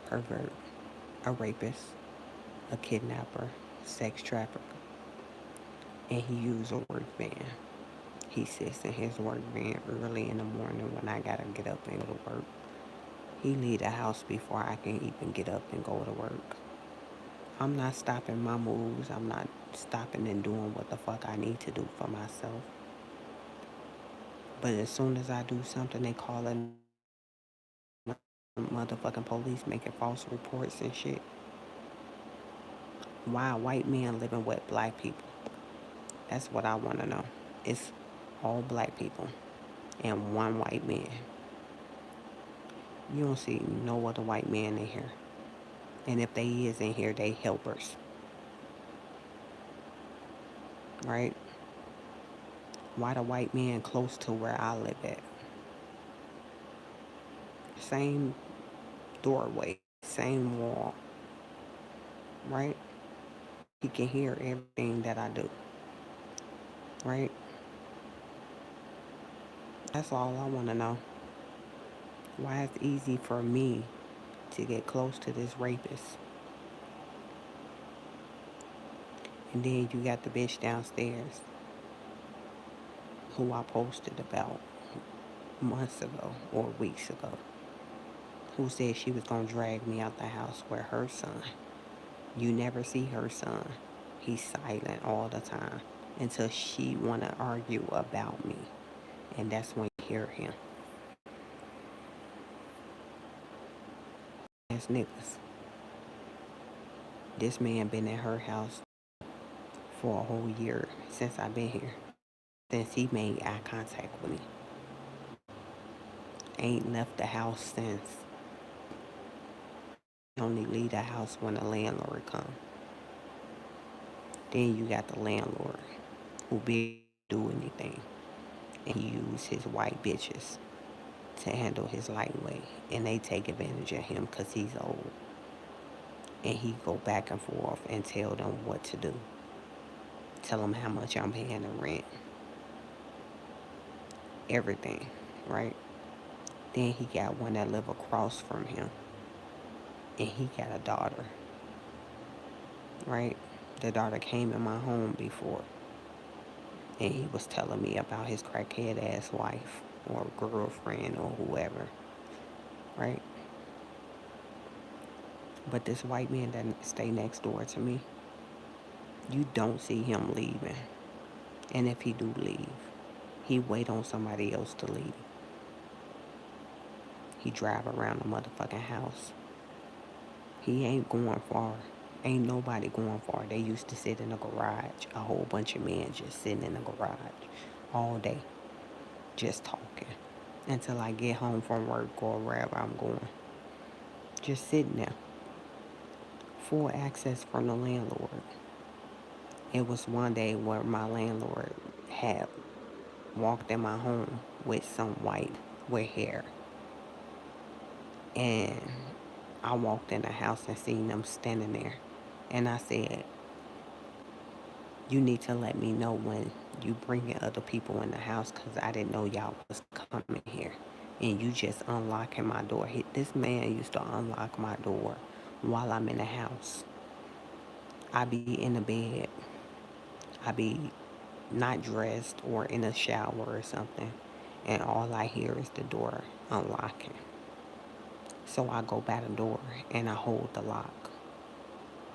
pervert, a rapist, a kidnapper, sex trafficker, and he used a work van. He sits in his work van early in the morning when I gotta get up and go to work. He leave the house before I can even get up and go to work. I'm not stopping my moves. I'm not stopping and doing what the fuck I need to do for myself. But as soon as I do something, they call the motherfucking police making false reports and shit. Why white men living with black people? That's what I want to know. It's all black people and one white man. You don't see no other white man in here. And if they is in here, they helpers, right? Why the white man close to where I live at? Same doorway, same wall, right? He can hear everything that I do, right? That's all I want to know. Why it's easy for me to get close to this rapist. And then you got the bitch downstairs who I posted about months ago or weeks ago, who said she was going to drag me out the house with her son. You never see her son. He's silent all the time until she want to argue about me. And that's when you hear him. As niggas. This man been in her house for a whole year since I've been here. Since he made eye contact with me. Ain't left the house since. He only leave the house when the landlord come. Then you got the landlord who be do anything. And he use his white bitches to handle his lightweight. And they take advantage of him because he's old. And he go back and forth and tell them what to do. Tell them how much I'm paying the rent. Everything, right? Then he got one that live across from him. And he got a daughter, right? The daughter came in my home before. And he was telling me about his crackhead ass wife or girlfriend or whoever, right? But this white man that stay next door to me, you don't see him leaving. And if he do leave, he wait on somebody else to leave. He drive around the motherfucking house. He ain't going far. Ain't nobody going far. They used to sit in the garage. A whole bunch of men just sitting in the garage all day, just talking. Until I get home from work or wherever I'm going. Just sitting there. Full access from the landlord. It was one day where my landlord had walked in my home with some white with hair. And I walked in the house and seen them standing there. And I said, you need to let me know when you bringing other people in the house because I didn't know y'all was coming here. And you just unlocking my door. This man used to unlock my door while I'm in the house. I be in the bed. I be not dressed or in a shower or something. And all I hear is the door unlocking. So I go by the door and I hold the lock,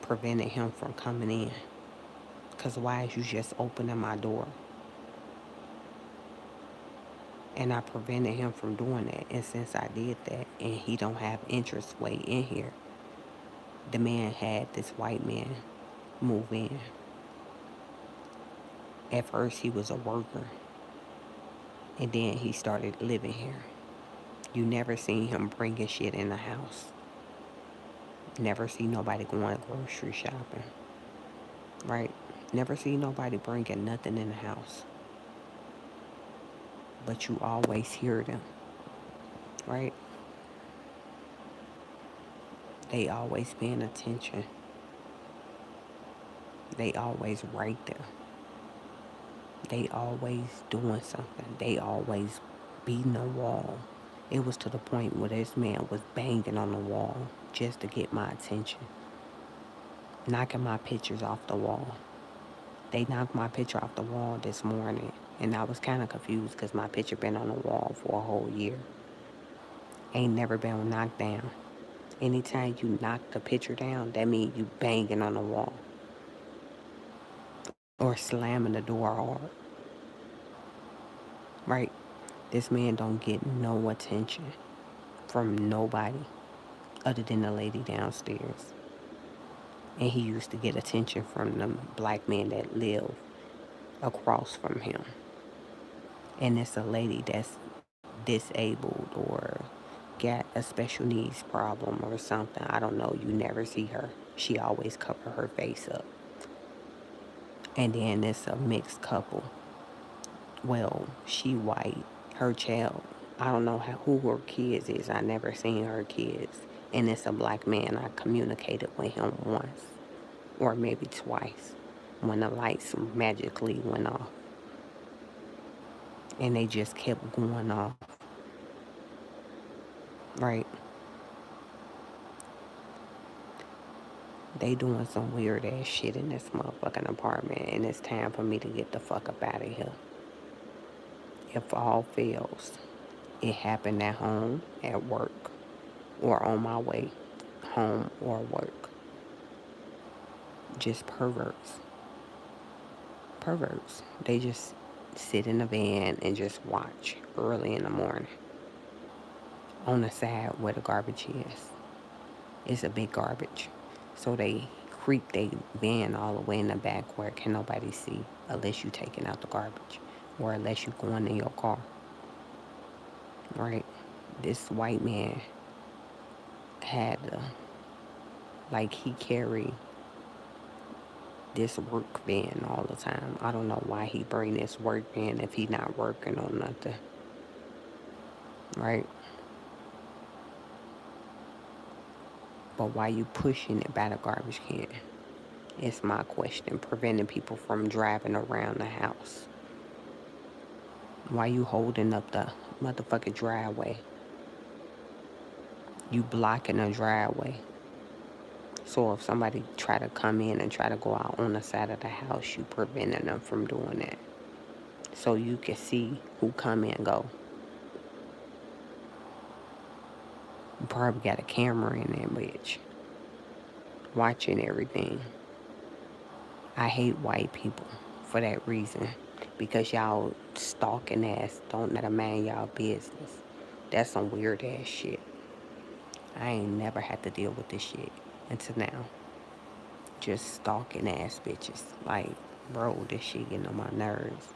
preventing him from coming in. Because why is you just opening my door? And I prevented him from doing that. And since I did that and he don't have interest way in here, the man had this white man move in. At first he was a worker. And then he started living here. You never seen him bringing shit in the house. Never see nobody going grocery shopping. Right? Never see nobody bringing nothing in the house. But you always hear them. Right? They always paying attention. They always right there. They always doing something. They always beating the wall. It was to the point where this man was banging on the wall just to get my attention, knocking my pictures off the wall. They knocked my picture off the wall this morning, and I was kind of confused because my picture been on the wall for a whole year. Ain't never been knocked down. Anytime you knock the picture down, that means you banging on the wall or slamming the door hard, right? This man don't get no attention from nobody other than the lady downstairs. And he used to get attention from the black men that live across from him. And it's a lady that's disabled or got a special needs problem or something. I don't know. You never see her. She always cover her face up. And then it's a mixed couple. Well, she white. Her child, I don't know who her kids is. I never seen her kids. And it's a black man. I communicated with him once or maybe twice when the lights magically went off. And they just kept going off. Right? They doing some weird ass shit in this motherfucking apartment, and it's time for me to get the fuck up out of here. If all fails, it happened at home, at work, or on my way home or work. Just perverts. Perverts. They just sit in the van and just watch early in the morning on the side where the garbage is. It's a big garbage. So they creep their van all the way in the back where can nobody see unless you taking out the garbage or unless you going in your car. Right? This white man had he carry this work van all the time. I don't know why he bring this work van if he not working on nothing. Right? But why you pushing it by the garbage can? It's my question. Preventing people from driving around the house. Why you holding up the motherfucking driveway? You blocking the driveway. So if somebody try to come in and try to go out on the side of the house, you preventing them from doing that. So you can see who come and go. You probably got a camera in that bitch. Watching everything. I hate white people for that reason. Because y'all stalking ass don't let a man y'all business. That's some weird ass shit. I ain't never had to deal with this shit until now. Just stalking ass bitches. Like, bro, this shit getting on my nerves.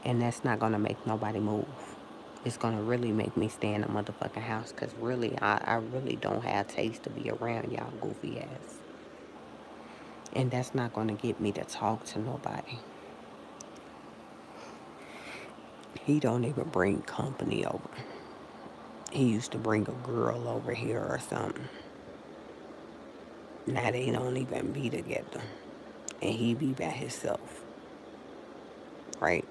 And that's not gonna make nobody move. It's gonna really make me stay in the motherfucking house. Cause really, I really don't have taste to be around y'all goofy ass. And that's not gonna get me to talk to nobody. He don't even bring company over. He used to bring a girl over here or something. Now they don't even be together. And he be by himself. Right?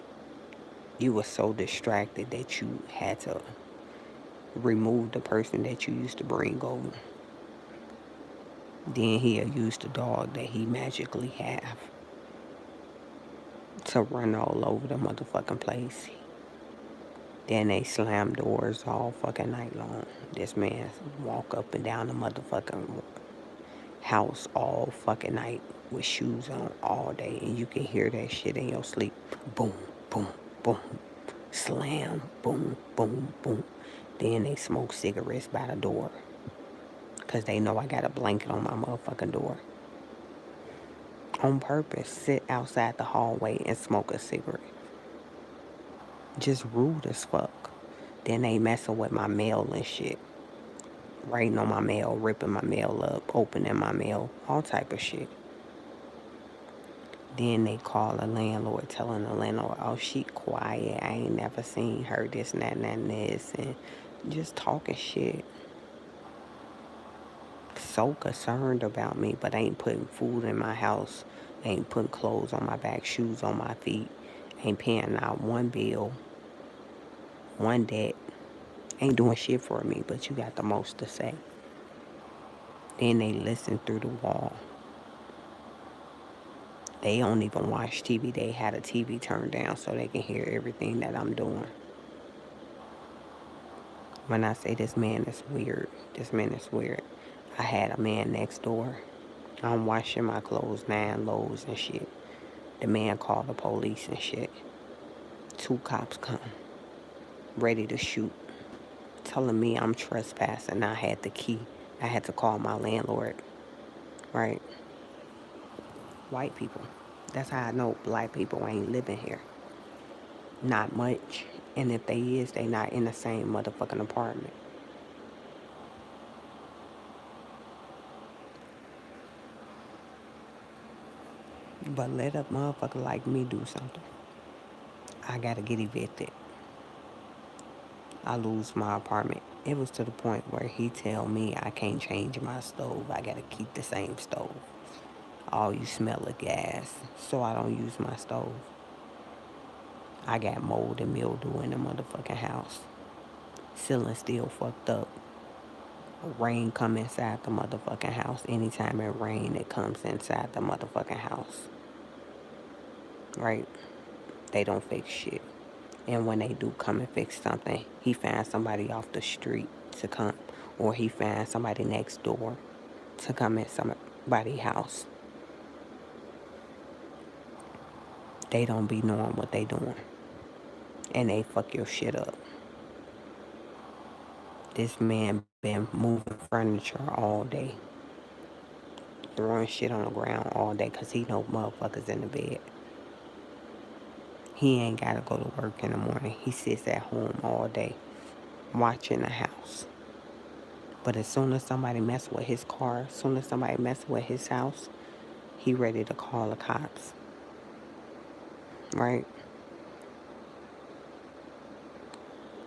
You were so distracted that you had to remove the person that you used to bring over. Then he'll use the dog that he magically have to run all over the motherfucking place. Then they slam doors all fucking night long. This man walk up and down the motherfucking house all fucking night with shoes on all day, and you can hear that shit in your sleep. Boom, boom, boom. Slam, boom, boom, boom. Then they smoke cigarettes by the door. Because they know I got a blanket on my motherfucking door. On purpose, sit outside the hallway and smoke a cigarette. Just rude as fuck. Then they messing with my mail and shit. Writing on my mail, ripping my mail up, opening my mail, all type of shit. Then they call the landlord, telling the landlord, oh, she quiet. I ain't never seen her, this and that and this. And just talking shit. So concerned about me, but ain't putting food in my house. Ain't putting clothes on my back, shoes on my feet. Ain't paying out one bill, one debt. Ain't doing shit for me, but you got the most to say. Then they listen through the wall. They don't even watch TV. They had a TV turned down so they can hear everything that I'm doing. When I say this man is weird, this man is weird. I had a man next door. I'm washing my clothes, 9 loads and shit. The man called the police and shit. 2 cops come, ready to shoot, telling me I'm trespassing. I had the key. I had to call my landlord, right? White people. That's how I know black people ain't living here. Not much. And if they is, they not in the same motherfucking apartment. But let a motherfucker like me do something. I gotta get evicted. I lose my apartment. It was to the point where he tell me I can't change my stove. I gotta keep the same stove. All you smell of gas, so I don't use my stove. I got mold and mildew in the motherfucking house. Ceiling still fucked up. Rain come inside the motherfucking house. Anytime it rain, it comes inside the motherfucking house. Right? They don't fix shit. And when they do come and fix something, he finds somebody off the street to come. Or he finds somebody next door to come in somebody's house. They don't be knowing what they doing. And they fuck your shit up. This man been moving furniture all day. Throwing shit on the ground all day because he know motherfuckers in the bed. He ain't got to go to work in the morning. He sits at home all day watching the house. But as soon as somebody mess with his car, as soon as somebody mess with his house, he ready to call the cops. Right?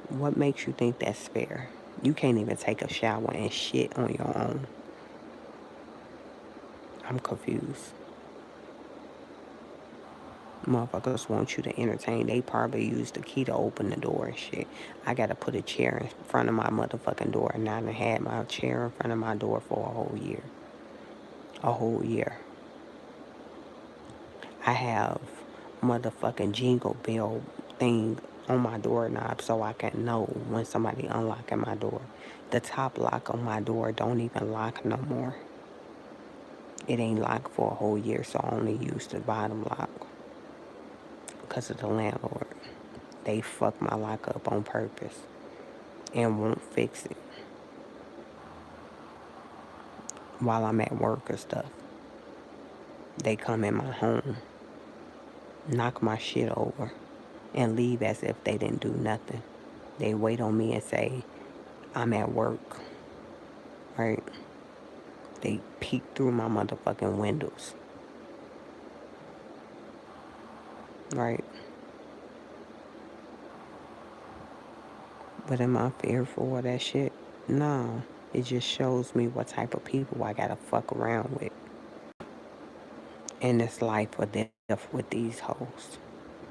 What makes you think that's fair? You can't even take a shower and shit on your own. I'm confused. Motherfuckers want you to entertain. They probably use the key to open the door and shit. I gotta put a chair in front of my motherfucking door. And I done had my chair in front of my door for a whole year. A whole year. I have motherfucking jingle bell thing on my doorknob so I can know when somebody unlocking my door. The top lock on my door don't even lock no more. It ain't locked for a whole year, so I only use the bottom lock because of the landlord. They fuck my lock up on purpose and won't fix it while I'm at work or stuff. They come in my home, knock my shit over, and leave as if they didn't do nothing. They wait on me and say, I'm at work, right? They peek through my motherfucking windows, right? But am I fearful of that shit? No. It just shows me what type of people I gotta fuck around with in this life or death with these hoes.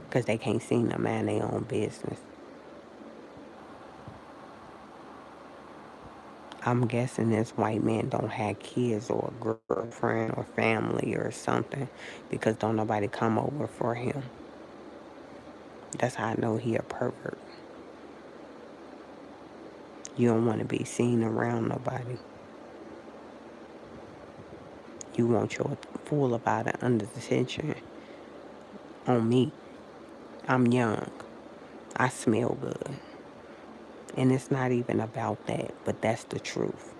Because they can't seem to mind their own business. I'm guessing this white man don't have kids or a girlfriend or family or something because don't nobody come over for him. That's how I know he a pervert. You don't want to be seen around nobody. You want your full about it under detention on me. I'm young. I smell good. And it's not even about that, but that's the truth.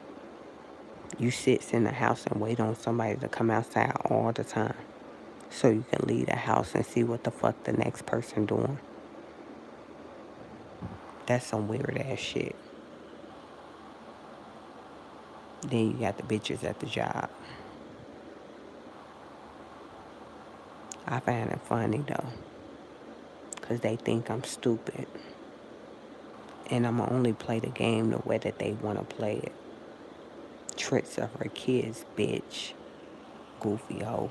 You sit in the house and wait on somebody to come outside all the time so you can leave the house and see what the fuck the next person doing. That's some weird ass shit. Then you got the bitches at the job. I find it funny though, because they think I'm stupid. And I'ma only play the game the way that they want to play it. Tricks of her kids, bitch. Goofy hoe.